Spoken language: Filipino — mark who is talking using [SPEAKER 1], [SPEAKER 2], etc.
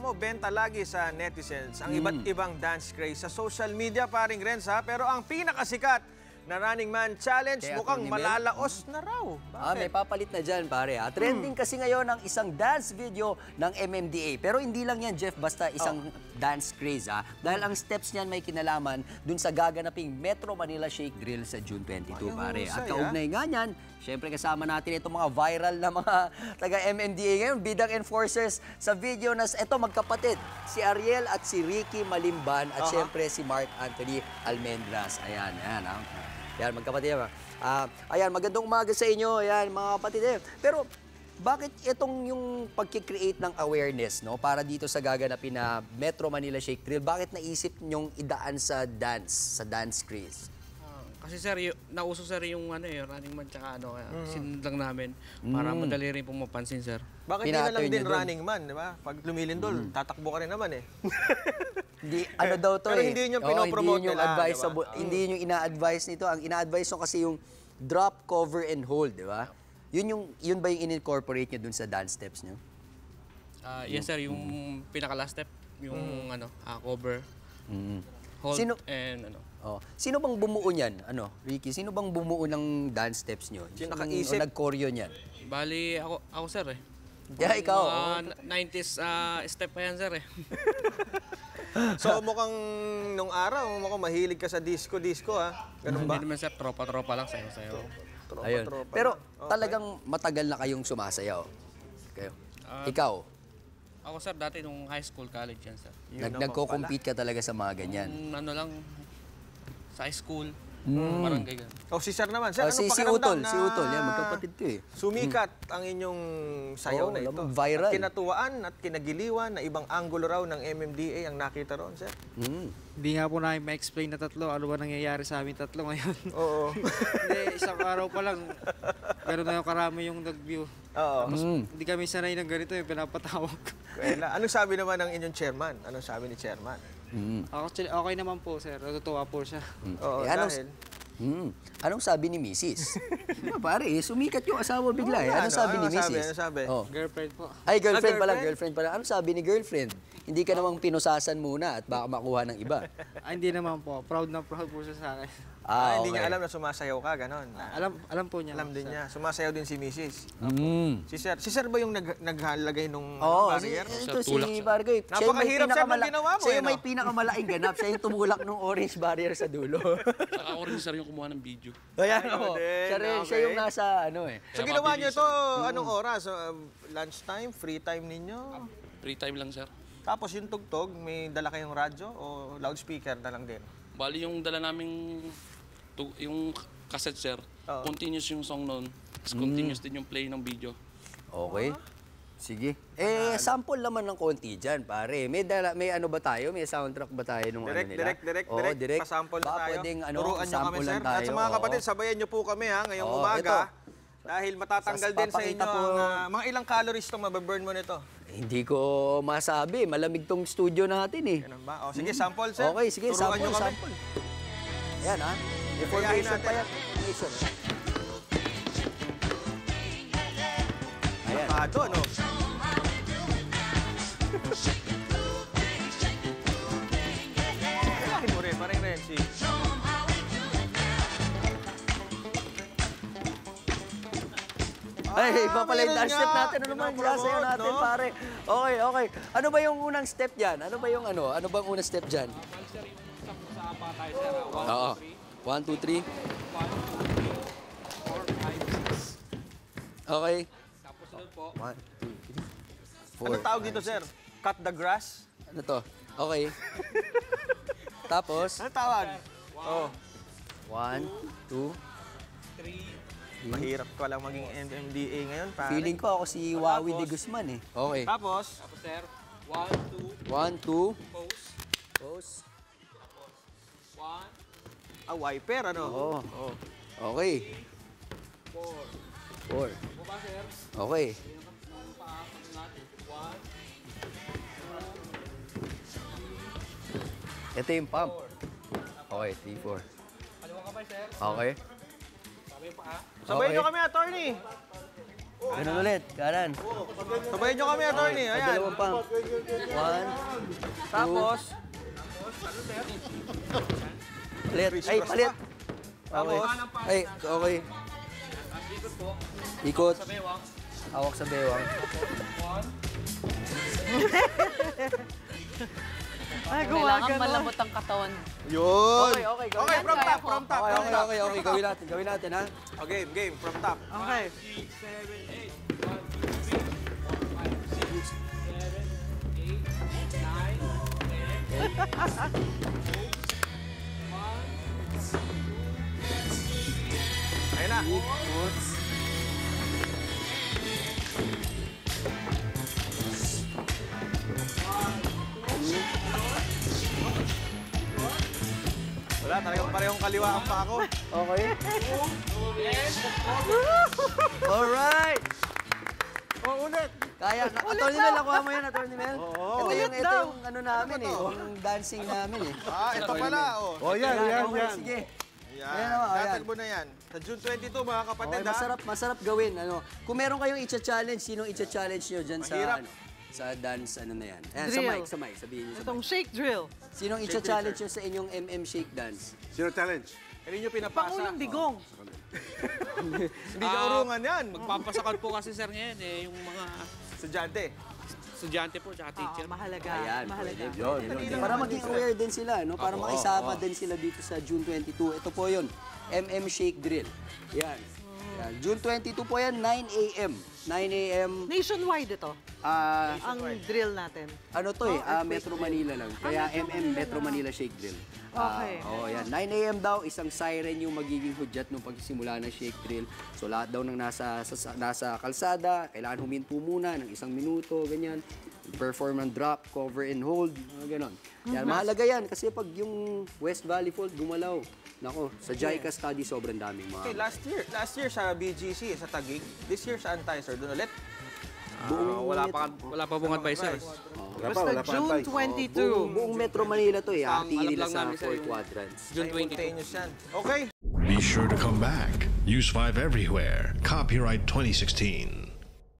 [SPEAKER 1] mo, benta lagi sa netizens ang iba't ibang dance craze sa social media, paring Renz, ha? Pero ang pinakasikat na Running Man Challenge
[SPEAKER 2] Kaya
[SPEAKER 1] mukhang
[SPEAKER 2] Tony
[SPEAKER 1] malalaos na raw.
[SPEAKER 2] May papalit na dyan, pare. Trending kasi ngayon ang isang dance video ng MMDA. Pero hindi lang yan, Jeff, basta isang dance craze. Dahil ang steps niyan may kinalaman dun sa gaganaping Metro Manila Shake Drill sa June 22, pare. At kaugnay nga niyan, syempre kasama natin itong mga viral na mga taga-MMDA ngayon, bidang enforcers sa video na ito magkapatid. Si Ariel at si Ricky Malimban at syempre si Mark Anthony Almendras. Ayan, ayan. Yan, magkapatid. Ayan, magandang umaga sa inyo, ayan, mga kapatid. Pero, bakit itong yung pagkikreate ng awareness, no, para dito sa gaganapin na Metro Manila Shake Drill, bakit naisip nyong idaan sa dance craze?
[SPEAKER 3] Kasi sir, nauso sir yung Running Man tsaka sinundan namin para madali rin pong mapansin, sir.
[SPEAKER 1] Bakit hindi na lang din Running Man, di ba? Pag lumilindol, tatakbo ka rin naman eh.
[SPEAKER 2] Hindi, ano daw to
[SPEAKER 1] Pero hindi yun yung pinopromote nila,
[SPEAKER 2] diba? Hindi yun yung ina-advise nito. Ang ina-advise nyo kasi yung drop, cover, and hold, di ba? Yun ba yung in-incorporate nyo dun sa dance steps nyo?
[SPEAKER 3] Yes sir, yung pinaka-last step, yung cover, hold, and
[SPEAKER 2] Sino bang bumuo niyan? Ricky, sino bang bumuo ng dance steps nyo?
[SPEAKER 1] Sino nakaisip?
[SPEAKER 2] O nag-choreo niyan?
[SPEAKER 3] Bali, ako sir eh.
[SPEAKER 2] Yeah, ikaw.
[SPEAKER 3] 90s step pa yan sir eh.
[SPEAKER 1] So mukhang nung araw, mukhang mahilig ka sa disco, ha? Ganun ba?
[SPEAKER 3] Hindi naman sir, tropa-tropa lang sayo.
[SPEAKER 2] Ayun. Pero talagang matagal na kayong sumasayaw. Kayo. Ikaw?
[SPEAKER 3] Ako sir, dati nung high school, college yan sir.
[SPEAKER 2] Nagko-compete ka talaga sa mga ganyan?
[SPEAKER 3] Sa high school, barangay ganun.
[SPEAKER 1] Si Sir naman. Sir, anong
[SPEAKER 2] si
[SPEAKER 1] pakiramdam
[SPEAKER 2] Utol, si Utol. Yan, magkapatid to eh.
[SPEAKER 1] Sumikat ang inyong sayaw na ito.
[SPEAKER 2] Viral.
[SPEAKER 1] At kinatuwaan at kinagiliwan na ibang anggulo raw ng MMDA ang nakita roon, Sir.
[SPEAKER 4] Hindi nga po namin ma-explain na tatlo. Ano ba nangyayari sa amin tatlo ngayon?
[SPEAKER 1] Oo.
[SPEAKER 4] Hindi, isang araw pa lang. Gano'n na yung karami yung nag-view.
[SPEAKER 1] Oo.
[SPEAKER 4] Tapos hindi kami sanay ng ganito yung pinapatawag.
[SPEAKER 1] Anong sabi naman ng inyong chairman? Anong sabi ni chairman?
[SPEAKER 4] Actually, okay naman po, sir. Natutuwa po siya.
[SPEAKER 1] Oo, dahil...
[SPEAKER 2] Anong sabi ni Mrs.? Pare, sumikat yung asawa bigla eh. Anong sabi ni Mrs.?
[SPEAKER 1] Ano sabi?
[SPEAKER 4] Girlfriend po.
[SPEAKER 2] Ay, girlfriend pala. Anong sabi ni girlfriend? Hindi ka namang pinusasan muna at baka makuha ng iba.
[SPEAKER 4] Hindi naman po. Proud na proud po siya sa akin.
[SPEAKER 1] Hindi niya alam na sumasayaw ka, ganon.
[SPEAKER 4] Alam po niya.
[SPEAKER 1] Alam din niya. Sumasayaw din si Mrs. Si Sir ba yung naghalagay nung barrier?
[SPEAKER 2] Ito si Bargoy.
[SPEAKER 1] Napakahirap, Sir, nung ginawa mo.
[SPEAKER 2] Siya yung may pinakamalaking ganap. Siya yung tumulak ng orange barrier sa dulo.
[SPEAKER 3] Ako rin sir yung kumuha ng video.
[SPEAKER 2] Ayan, siya yung nasa
[SPEAKER 1] So ginawa niyo ito, anong oras? Lunchtime? Free time ninyo?
[SPEAKER 3] Free time lang sir.
[SPEAKER 1] Tapos yung tugtog, may dala kayong radyo o loudspeaker na lang din?
[SPEAKER 3] Bali yung dala naming yung cassette sir, continuous yung song noon. Continuous din yung play ng video.
[SPEAKER 2] Okay. Sige. Sample naman ng konti dyan, pare. May ano ba tayo? May soundtrack ba tayo nung nila?
[SPEAKER 1] Direct. Pasample na tayo.
[SPEAKER 2] Pwedeng
[SPEAKER 1] turuan nyo kami, sir. At sa mga kapatid, sabayan nyo po kami ngayong umaga. Dahil matatanggal din sa inyo ang mga ilang calories itong mababurn mo nito.
[SPEAKER 2] Hindi ko masabi. Malamig tong studio natin eh.
[SPEAKER 1] Ganun ba? Sige, sample, sir.
[SPEAKER 2] Okay, sige,
[SPEAKER 1] turuan
[SPEAKER 2] sample. Ayan information pa yan. Information.
[SPEAKER 1] Ayan. No? Kailangan mo rin, parang Renzi.
[SPEAKER 2] Ay, iba pala yung dance step natin. Ano naman yung sasayaw natin, pare? Okay. Ano ba yung unang step dyan? Ano bang unang step dyan?
[SPEAKER 3] Sa pa tayo sir,
[SPEAKER 2] 1, 2, 3.
[SPEAKER 3] 1, 2, 3, 4, 5, 6.
[SPEAKER 2] Okay.
[SPEAKER 3] Tapos sunod po.
[SPEAKER 2] 1, 2, 3, 4.
[SPEAKER 1] Anong tawag dito, sir? Cut the grass?
[SPEAKER 2] Ano to? Okay. Tapos?
[SPEAKER 1] Anong tawag?
[SPEAKER 2] 1, 2,
[SPEAKER 3] 3.
[SPEAKER 1] Mahirap ko lang maging MMDA ngayon, pare.
[SPEAKER 2] Feeling ko ako si Wawi de Guzman eh. Okay.
[SPEAKER 1] Tapos
[SPEAKER 3] Sir, 1, 2.
[SPEAKER 2] 1, 2.
[SPEAKER 3] Pose.
[SPEAKER 2] Pose.
[SPEAKER 3] 1.
[SPEAKER 1] wiper, ano?
[SPEAKER 2] Oo. Okay.
[SPEAKER 3] 4.
[SPEAKER 2] 4.
[SPEAKER 3] Baba sir.
[SPEAKER 2] Okay.
[SPEAKER 3] Ang paa, 1.
[SPEAKER 2] Ito yung pump. Okay, 3, 4.
[SPEAKER 3] Kaliwang kamay sir.
[SPEAKER 2] Okay.
[SPEAKER 3] Sabi yung paa.
[SPEAKER 1] Sabayin nyo kami, attorney.
[SPEAKER 2] Ganun ulit, kanan.
[SPEAKER 1] Sabayan nyo kami, attorney.
[SPEAKER 2] Ay,
[SPEAKER 1] Ayan.
[SPEAKER 2] dalawang pump. 1,
[SPEAKER 1] Tapos,
[SPEAKER 2] palit. Ay, palit.
[SPEAKER 1] Tapos?
[SPEAKER 2] Ay, okay. Ikot. Hawak sa bewang.
[SPEAKER 5] Ay,
[SPEAKER 6] Kailangan malambot ang katawan.
[SPEAKER 1] yun.
[SPEAKER 2] Okay, okay, gawin
[SPEAKER 1] Okay,
[SPEAKER 2] natin.
[SPEAKER 1] from top, from top,
[SPEAKER 2] Okay,
[SPEAKER 1] from
[SPEAKER 2] okay,
[SPEAKER 1] top.
[SPEAKER 2] okay. Gawin natin, ha?
[SPEAKER 1] Oh, game, game, from top.
[SPEAKER 5] Okay.
[SPEAKER 1] Ayun na. Wala, talagang parehong kaliwaan pa ako.
[SPEAKER 2] Okay. Alright.
[SPEAKER 1] Oh, ulit.
[SPEAKER 2] Kaya, Attorney Mel, nakuha mo yan, Attorney Mel.
[SPEAKER 5] Ulit
[SPEAKER 2] Ito
[SPEAKER 5] daw.
[SPEAKER 2] yung ano namin eh, yung dancing namin eh.
[SPEAKER 1] Ah, ito pala, oh.
[SPEAKER 7] Oh, yan, yan,
[SPEAKER 2] Okay,
[SPEAKER 7] yan.
[SPEAKER 2] sige.
[SPEAKER 1] Yan,
[SPEAKER 2] Ayan naman, ayan.
[SPEAKER 1] tatagbo na yan. Sa June 22, mga kapatid,
[SPEAKER 2] Okay, masarap gawin. Ano, kung meron kayong i-challenge, sinong i-challenge nyo dyan sa,
[SPEAKER 1] Mahirap.
[SPEAKER 2] ano, sa dance, ano na yan. Ayan,
[SPEAKER 5] Drill.
[SPEAKER 2] sa mic, sabihin nyo sa
[SPEAKER 5] Itong
[SPEAKER 2] mic.
[SPEAKER 5] shake drill.
[SPEAKER 2] Sinong i-challenge nyo sa inyong MM Shake Dance?
[SPEAKER 7] Zero challenge.
[SPEAKER 1] Hindi nyo pinapasa.
[SPEAKER 5] Pangulong digong.
[SPEAKER 1] Hindi ka urungan yan.
[SPEAKER 3] Magpapasakal po kasi sir ngayon eh, yung mga
[SPEAKER 1] Estudyante.
[SPEAKER 3] estudyante po tsaka teacher.
[SPEAKER 5] Mahalaga.
[SPEAKER 2] Ayan,
[SPEAKER 5] Mahalaga.
[SPEAKER 2] pwede. Para maging aware din sila, no? Para makisama din sila dito sa June 22. Ito po yun, MM Shake Drill. Yan. Yan. June 22 po yan, 9 a.m. 9 a.m.
[SPEAKER 5] Nationwide ito. Ang drill natin.
[SPEAKER 2] Ano to eh, Metro Manila lang. Kaya MM Metro Manila Shake Drill.
[SPEAKER 5] Okay.
[SPEAKER 2] Oh, yan. 9 a.m. daw, isang siren yung magiging hudyat nung pagsisimula ng shake drill. So lahat daw ng nasa kalsada, kailangan huminto muna ng 1 minuto, ganyan. Perform ng drop, cover and hold, mga ganon. Yan, mahalaga yan kasi pag yung West Valley Fault gumalaw, nako, sa JICA study sobrang daming mga...
[SPEAKER 1] Okay, last year sa BGC, sa Taguig. This year sa Antay, sir. Doon ulit.
[SPEAKER 3] Wala pa pong advisor.
[SPEAKER 5] Basta June 22.
[SPEAKER 2] Buong Metro Manila to eh,
[SPEAKER 3] Ang
[SPEAKER 2] hatiin
[SPEAKER 3] alam
[SPEAKER 2] nila
[SPEAKER 3] lang
[SPEAKER 2] sa
[SPEAKER 3] namin, sir,
[SPEAKER 2] 4
[SPEAKER 3] yung
[SPEAKER 2] quadrants.
[SPEAKER 3] June 22.
[SPEAKER 1] Simultaneous yan. Okay.
[SPEAKER 8] Be sure to come back. Use 5 everywhere. Copyright 2016.